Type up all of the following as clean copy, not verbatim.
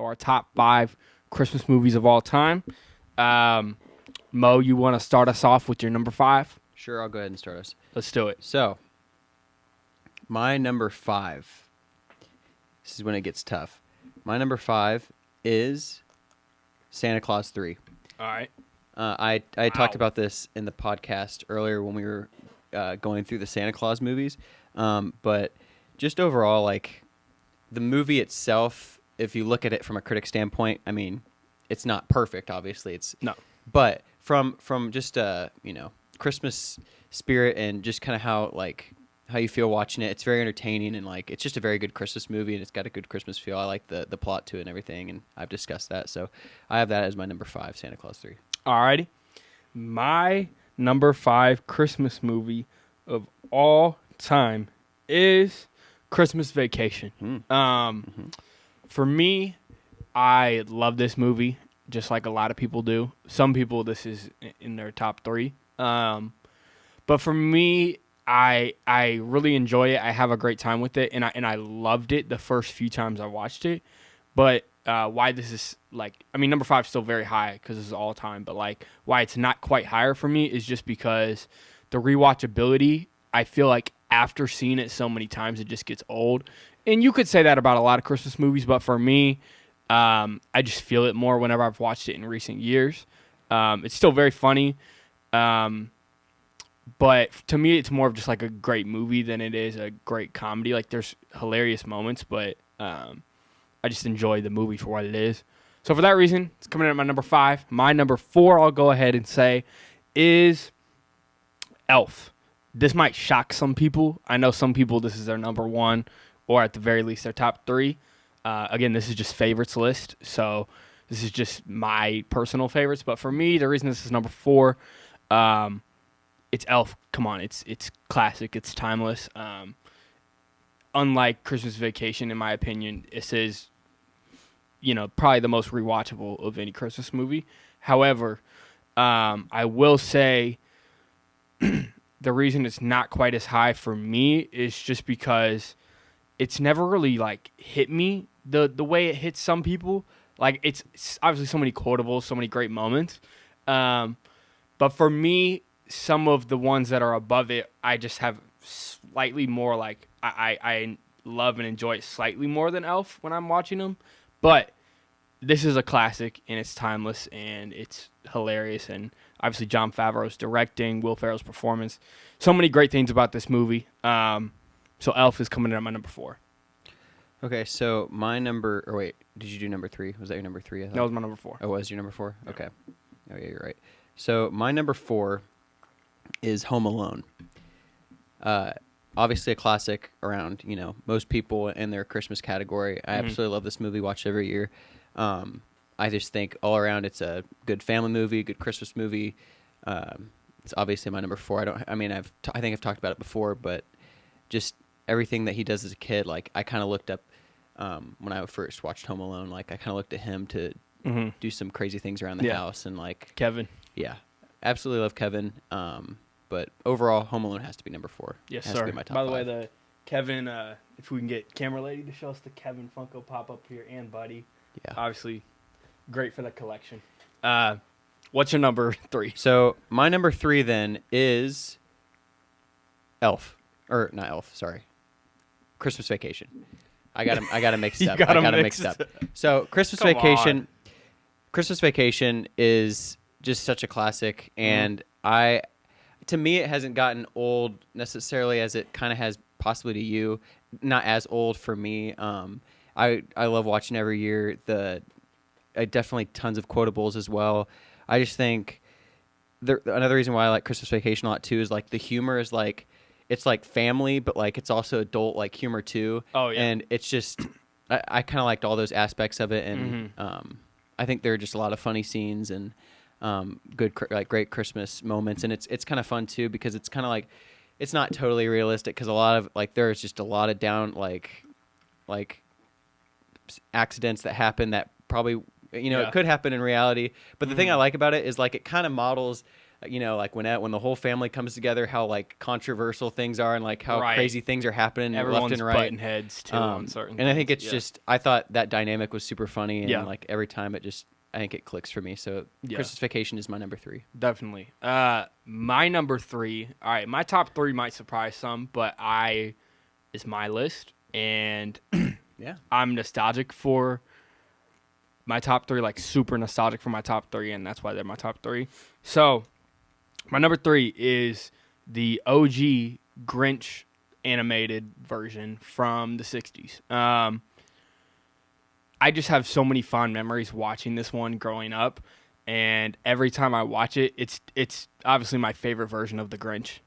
our top 5 Christmas movies of all time. Mo, you want to start us off with your number 5? Sure, I'll go ahead and start us. Let's do it. So, my number 5. This is when it gets tough. My number 5 is Santa Claus 3. All right. I talked about this in the podcast earlier when we were going through the Santa Claus movies. But just overall, like, the movie itself, if you look at it from a critic standpoint, I mean, it's not perfect, obviously. No. But from just Christmas spirit and just kind of how you feel watching it, it's very entertaining, and like it's just a very good Christmas movie, and it's got a good Christmas feel. I like the plot to it and everything, and I've discussed that, so I have that as my number 5, Santa Claus 3. Alrighty. My number 5 Christmas movie of all time is Christmas Vacation. For me, I love this movie just like a lot of people do. Some people, this is in their top 3. But for me, I really enjoy it. I have a great time with it, and I loved it the first few times I watched it. But why this is number 5 is still very high because this is all time. But why it's not quite higher for me is just because the rewatchability. I feel like after seeing it so many times, it just gets old. And you could say that about a lot of Christmas movies, but for me, I just feel it more whenever I've watched it in recent years. It's still very funny. But to me, it's more of just like a great movie than it is a great comedy. Like, there's hilarious moments, but I just enjoy the movie for what it is. So for that reason, it's coming in at my number 5. My number 4, I'll go ahead and say, is Elf. This might shock some people. I know some people, this is their number 1, or at the very least, their top 3. Again, this is just favorites list, so this is just my personal favorites. But for me, the reason this is number 4, it's Elf. Come on, it's classic. It's timeless. Unlike Christmas Vacation, in my opinion, this is, probably the most rewatchable of any Christmas movie. However, I will say the reason it's not quite as high for me is just because it's never really hit me the way it hits some people. It's obviously so many quotables, so many great moments. But for me, some of the ones that are above it, I just have slightly more I love and enjoy it slightly more than Elf when I'm watching them. But this is a classic, and it's timeless, and it's hilarious. And obviously Jon Favreau's directing, Will Ferrell's performance. So many great things about this movie. So Elf is coming in at my number 4. Okay, so my number... Or wait, did you do number 3? Was that your number 3? I thought? That was my number 4. Oh, was your number 4? Yeah. Okay. Oh, yeah, you're right. So my number 4 is Home Alone. Obviously a classic around, most people in their Christmas category. I absolutely love this movie, watch it every year. I just think all around it's a good family movie, good Christmas movie. It's obviously my number 4. I think I've talked about it before, but just everything that he does as a kid, I kind of looked up when I first watched Home Alone, I kind of looked at him to do some crazy things around the house, and Kevin. Yeah, absolutely love Kevin. But overall, Home Alone has to be number 4. Yes, has sir. To be my top By the 5. way, the Kevin, if we can get camera lady to show us the Kevin Funko pop up here, and Buddy. Yeah. Obviously, great for the collection. What's your number 3? So my number 3 then is Elf, or not Elf. Sorry, Christmas Vacation. I got to mix it up. I got to mix it up. So Christmas Vacation. Christmas Vacation is just such a classic, and to me, it hasn't gotten old necessarily as it kind of has possibly to you. Not as old for me. I love watching every year. Definitely tons of quotables as well. I just think another reason why I like Christmas Vacation a lot too is the humor is it's family, but it's also adult humor too. Oh yeah. And it's just I kind of liked all those aspects of it, and I think there are just a lot of funny scenes and good great Christmas moments, and it's kind of fun too because it's kind of it's not totally realistic because a lot of there's just a lot of down accidents that happen that probably it could happen in reality, but the thing I like about it is it kind of models you know, like when the whole family comes together, how like controversial things are and like how crazy things are happening Everyone's left and right. butting heads too on certain and I things. think it's just, I thought that dynamic was super funny, and Yeah. like every time I think it clicks for me. So Christmas Vacation is my number 3. Definitely. My number 3. All right, my top 3 might surprise some, but is my list, and Yeah. I'm nostalgic for my top 3, like super nostalgic for my top 3, and that's why they're my top 3. So, my number 3 is the OG Grinch animated version from the 60s. I just have so many fond memories watching this one growing up, and every time I watch it, it's obviously my favorite version of the Grinch.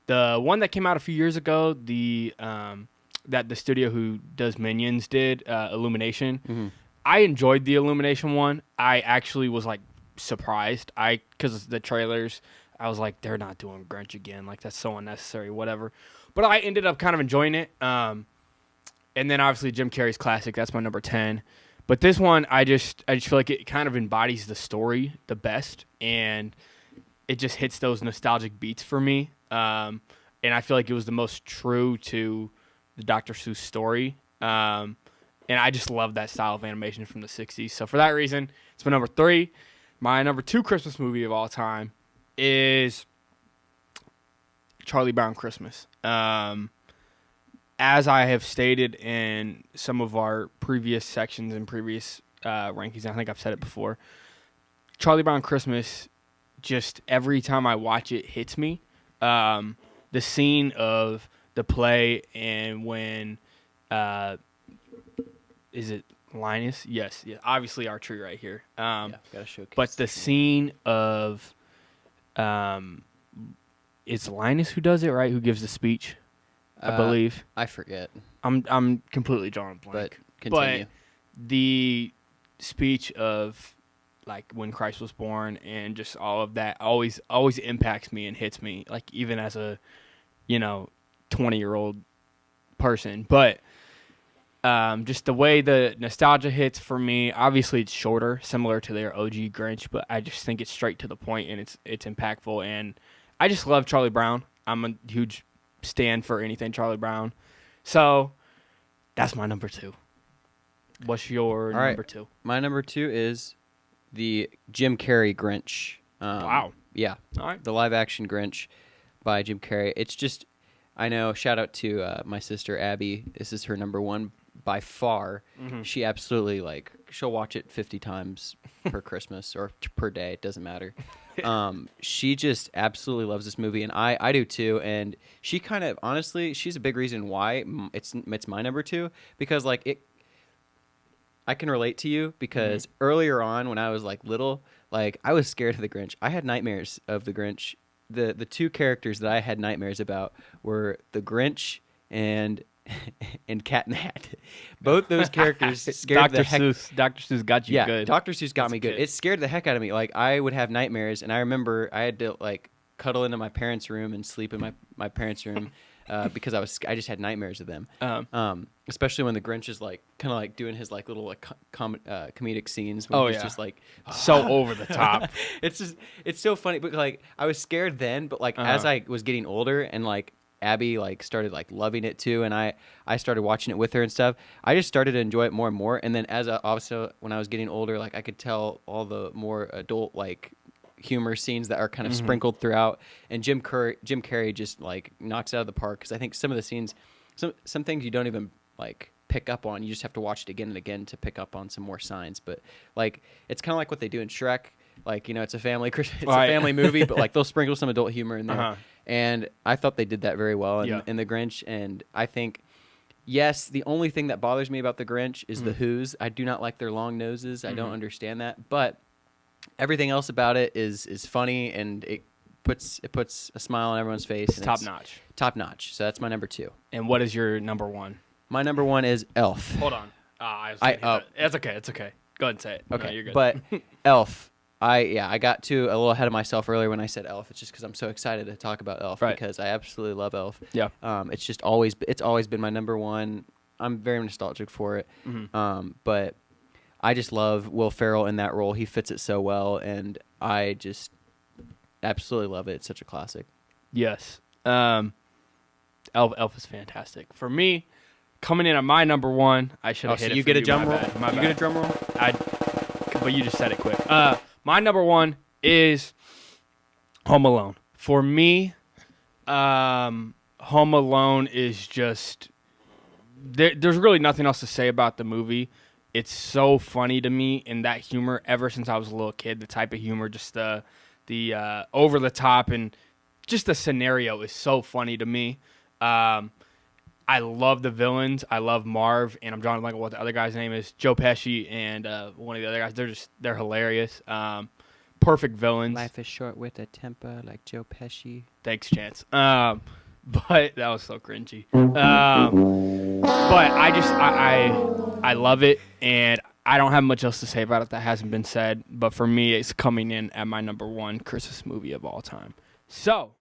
The one that came out a few years ago, that the studio who does Minions did, Illumination. Mm-hmm. I enjoyed the Illumination one. I actually was like surprised. Because the trailers, I was like, they're not doing Grinch again. Like, that's so unnecessary. Whatever. But I ended up kind of enjoying it. And then obviously Jim Carrey's classic. That's my number 10. But this one, I just feel like it kind of embodies the story the best, and it just hits those nostalgic beats for me. And I feel like it was the most true to the Dr. Seuss story. And I just love that style of animation from the 60s. So for that reason, it's my number 3. My number 2 Christmas movie of all time is Charlie Brown Christmas. As I have stated in some of our previous sections and previous rankings, I think I've said it before, Charlie Brown Christmas, just every time I watch it, hits me. The scene of the play and when... is it Linus? Yes. Yeah. Obviously, our tree right here. Gotta showcase. But the scene of, it's Linus who does it, right? Who gives the speech, I believe. I forget. I'm completely drawing a blank. But continue. But the speech of, like, when Christ was born and just all of that always impacts me and hits me, like, even as a, 20-year-old person. But just the way the nostalgia hits for me, obviously it's shorter, similar to their OG Grinch, but I just think it's straight to the point and it's impactful. And I just love Charlie Brown. I'm a huge stan for anything Charlie Brown. So that's my number 2. What's your number 2? My number 2 is the Jim Carrey Grinch. Wow. Yeah. All right. The live action Grinch by Jim Carrey. It's just, I know, shout out to my sister Abby. This is her number 1 by far. Mm-hmm. She absolutely, like, she'll watch it 50 times per Christmas or per day. It doesn't matter. She just absolutely loves this movie, and I do too. And she kind of, honestly, she's a big reason why it's my number 2, because, like, I can relate to you because earlier on when I was, like, little, like, I was scared of the Grinch. I had nightmares of the Grinch. The 2 characters that I had nightmares about were the Grinch and Cat in the Hat. Both those characters scared the heck. Dr. Seuss got you good. Dr. Seuss got me good. It scared the heck out of me. Like, I would have nightmares, and I remember I had to, like, cuddle into my parents' room and sleep in my parents' room because I just had nightmares of them. Especially when the Grinch is, like, kind of like doing his, like, little, like, comedic scenes when he's just like so over the top. It's so funny. But, like, I was scared then, but, like, as I was getting older and, like, Abby, like, started, like, loving it too, and I started watching it with her and stuff, I just started to enjoy it more and more. And then also when I was getting older, like, I could tell all the more adult, like, humor scenes that are kind of sprinkled throughout, and Jim Carrey just, like, knocks it out of the park, because I think some of the scenes, some things you don't even, like, pick up on. You just have to watch it again and again to pick up on some more signs. But, like, it's kind of like what they do in Shrek. Like, it's a family movie, but, like, they'll sprinkle some adult humor in there. And I thought they did that very well in the Grinch. And I think, yes, the only thing that bothers me about the Grinch is the Who's. I do not like their long noses. I don't understand that. But everything else about it is funny, and it puts a smile on everyone's face. It's top notch. Top notch. So that's my number 2. And what is your number 1? My number 1 is Elf. Hold on. It's okay. It's okay. Go ahead and say it. Okay, no, you're good. But Elf. I got a little ahead of myself earlier when I said Elf. It's just because I'm so excited to talk about Elf, because I absolutely love Elf. Yeah. It's always been my number 1. I'm very nostalgic for it. But I just love Will Ferrell in that role. He fits it so well, and I just Absolutely love it. It's such a classic. Yes. Elf is fantastic. For me, coming in at my number one, I should have hit so it. you for get a you. drum My roll? bad. My You bad. get a drum roll? But you just said it quick. My number one is Home Alone. For me, Home Alone is just there's really nothing else to say about the movie. It's so funny to me, and that humor ever since I was a little kid, the type of humor, just the over the top, and just the scenario is so funny to me. I love the villains. I love Marv, and I'm drawing a blank on what the other guy's name is. Joe Pesci and one of the other guys. They're hilarious. Perfect villains. Life is short with a temper like Joe Pesci. Thanks, Chance. But that was so cringy. But I love it, and I don't have much else to say about it that hasn't been said. But for me, it's coming in at my number one Christmas movie of all time. So